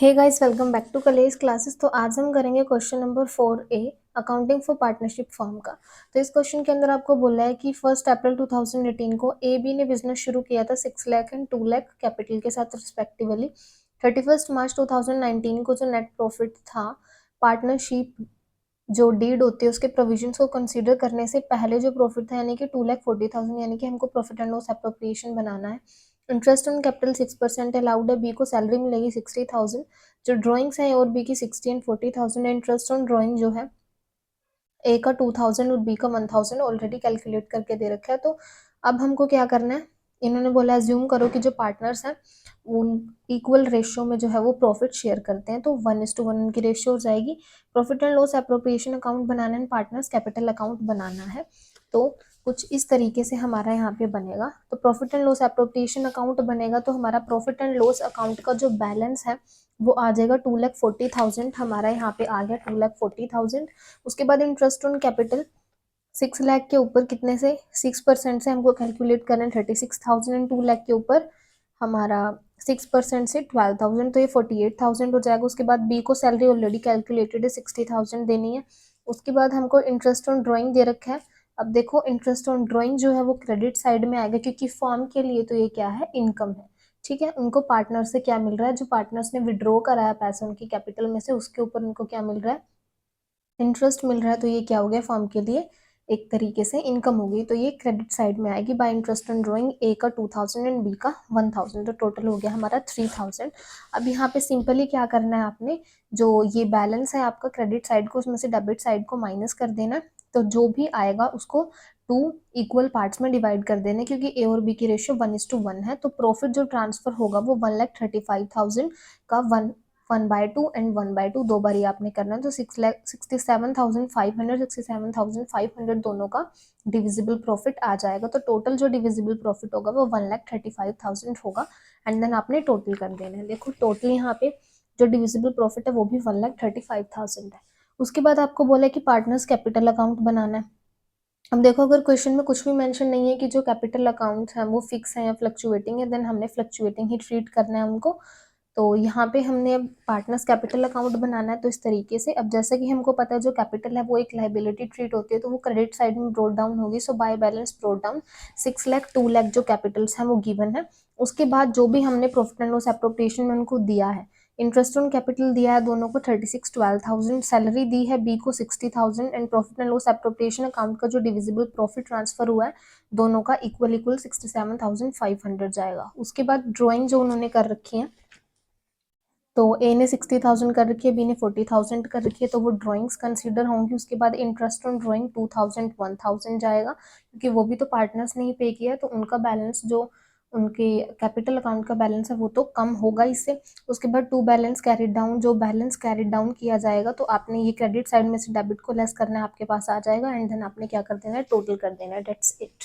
Hey guys, welcome back to college classes. तो आज हम करेंगे question number 4A, accounting for partnership firm का। तो इस क्वेश्चन के अंदर आपको बोला है कि 1 अप्रैल 2018 को ए बी ने बिजनेस शुरू किया था 6 लाख एंड 2 लाख कैपिटल के साथ रिस्पेक्टिवली। 31 मार्च 2019 को जो नेट प्रॉफिट था पार्टनरशिप जो डीड होती है उसके प्रोविजंस को कंसीडर करने से पहले जो प्रॉफिट था यानी कि 2,40,000, यानी कि हमको प्रॉफिट एंड लॉस एप्रोप्रिएशन बनाना है। इंटरेस्ट ऑन कैपिटल 6% अलाउड है। बी को सैलरी मिलेगी 60,000। जो ड्राइंग्स है और बी की 60 एंड 40,000। इंटरेस्ट ऑन ड्राइंग जो है ए का 2,000 और बी का 1,000 ऑलरेडी कैलकुलेट करके दे रखा है। तो अब हमको क्या करना है, इन्होंने बोला एज्यूम करो कि जो पार्टनर्स हैं वो इक्वल रेशियो में जो है वो प्रॉफिट शेयर करते हैं, तो 1:1 उनकी रेशियो हो जाएगी। Profit and loss appropriation account बनाना है, पार्टनर्स कैपिटल अकाउंट बनाना है। तो कुछ इस तरीके से हमारा यहाँ पे बनेगा। तो profit and loss appropriation account बनेगा तो हमारा प्रॉफिट एंड लॉस अकाउंट का जो बैलेंस है वो आ जाएगा 2,40,000। हमारा यहाँ पे आ गया 2,40,000। उसके बाद इंटरेस्ट ऑन कैपिटल 6 लाख के ऊपर कितने से 6% से हमको कैलकुलेट करना है 36,000 एंड 2 लाख के ऊपर हमारा 6% से 12,000, तो ये 48,000 हो जाएगा। उसके बाद बी को सैलरी ऑलरेडी कैलकुलेटेड है 60,000 देनी है। उसके बाद हमको इंटरेस्ट ऑन ड्राइंग दे रखा है। अब देखो इंटरेस्ट ऑन ड्राइंग जो है वो क्रेडिट साइड में आएगा क्योंकि फॉर्म के लिए तो ये क्या है, इनकम है। ठीक है, उनको पार्टनर से क्या मिल रहा है, जो पार्टनर्स ने विड्रॉ कराया पैसा उनकी कैपिटल में से उसके ऊपर उनको क्या मिल रहा है, इंटरेस्ट मिल रहा है। तो ये क्या हो गया, फॉर्म के लिए एक तरीके से इनकम हो गई। तो ये क्रेडिट साइड में आएगी बाय इंटरेस्ट ऑन ड्राइंग। ए का 2,000 एंड बी का 1,000, तो टोटल हो गया हमारा 3,000। अब यहाँ पे सिंपली क्या करना है, आपने जो ये बैलेंस है आपका क्रेडिट साइड को उसमें से डेबिट साइड को माइनस कर देना। तो जो भी आएगा उसको 2 इक्वल पार्ट्स में डिवाइड कर देना, क्योंकि ए और बी की रेशियो 1:1 है। तो प्रॉफिट जो ट्रांसफर होगा वो 1,35,000 का 1/2 एंड 1/2 दो बारी आपने करना है। तो 67,500 दोनों का डिविजिबल प्रॉफिट आ जाएगा। तो टोटल जो डिविजिबल प्रॉफिट होगा वो 1,35,000 होगा एंड देन आपने टोटल कर देना है। देखो टोटल यहाँ पे जो डिविजिबल प्रॉफिट है वो भी 1,35,000 है। उसके बाद आपको बोला है कि पार्टनर्स कैपिटल अकाउंट बनाना है। अब देखो अगर क्वेश्चन में कुछ भी मेंशन नहीं है कि जो कैपिटल अकाउंट्स हैं वो फिक्स है या फ्लक्चुएटिंग है, देन हमने फ्लक्चुएटिंग ही ट्रीट करना है उनको। तो यहाँ पे हमने अब पार्टनर्स कैपिटल अकाउंट बनाना है। तो इस तरीके से अब जैसे कि हमको पता है जो कैपिटल है वो एक लाइबिलिटी ट्रीट होती है, तो वो क्रेडिट साइड में ब्रोड डाउन होगी। So by balance brought down 6 lakh 2 lakh जो कैपिटल्स हैं वो गिवन है। उसके बाद जो भी हमने प्रॉफिट एंड लॉस एप्रोप्रिएशन में उनको दिया है, इंटरेस्ट ऑन कैपिटल दिया है दोनों को 36,12,000, सैलरी दी है बी को 60,000 and profit and loss appropriation account का जो डिविजिबल प्रॉफिट ट्रांसफर हुआ है दोनों का इक्वल 67,500 जाएगा। उसके बाद ड्रॉइंग जो उन्होंने कर रखी है, तो ए ने 60,000 कर रखी है, बी ने 40,000 कर रखी है, तो वो ड्राइंग्स कंसीडर होंगी। उसके बाद इंटरेस्ट ऑन ड्राइंग 2,000 1,000 जाएगा, क्योंकि वो भी तो पार्टनर्स ने ही पे किया है, तो उनका बैलेंस जो उनके कैपिटल अकाउंट का बैलेंस है वो तो कम होगा इससे। उसके बाद टू बैलेंस कैरिड डाउन, जो बैलेंस कैरिड डाउन किया जाएगा तो आपने ये क्रेडिट साइड में से डेबिट को लेस करना है, आपके पास आ जाएगा एंड देन आपने क्या कर देना है, टोटल कर देना है। That's it.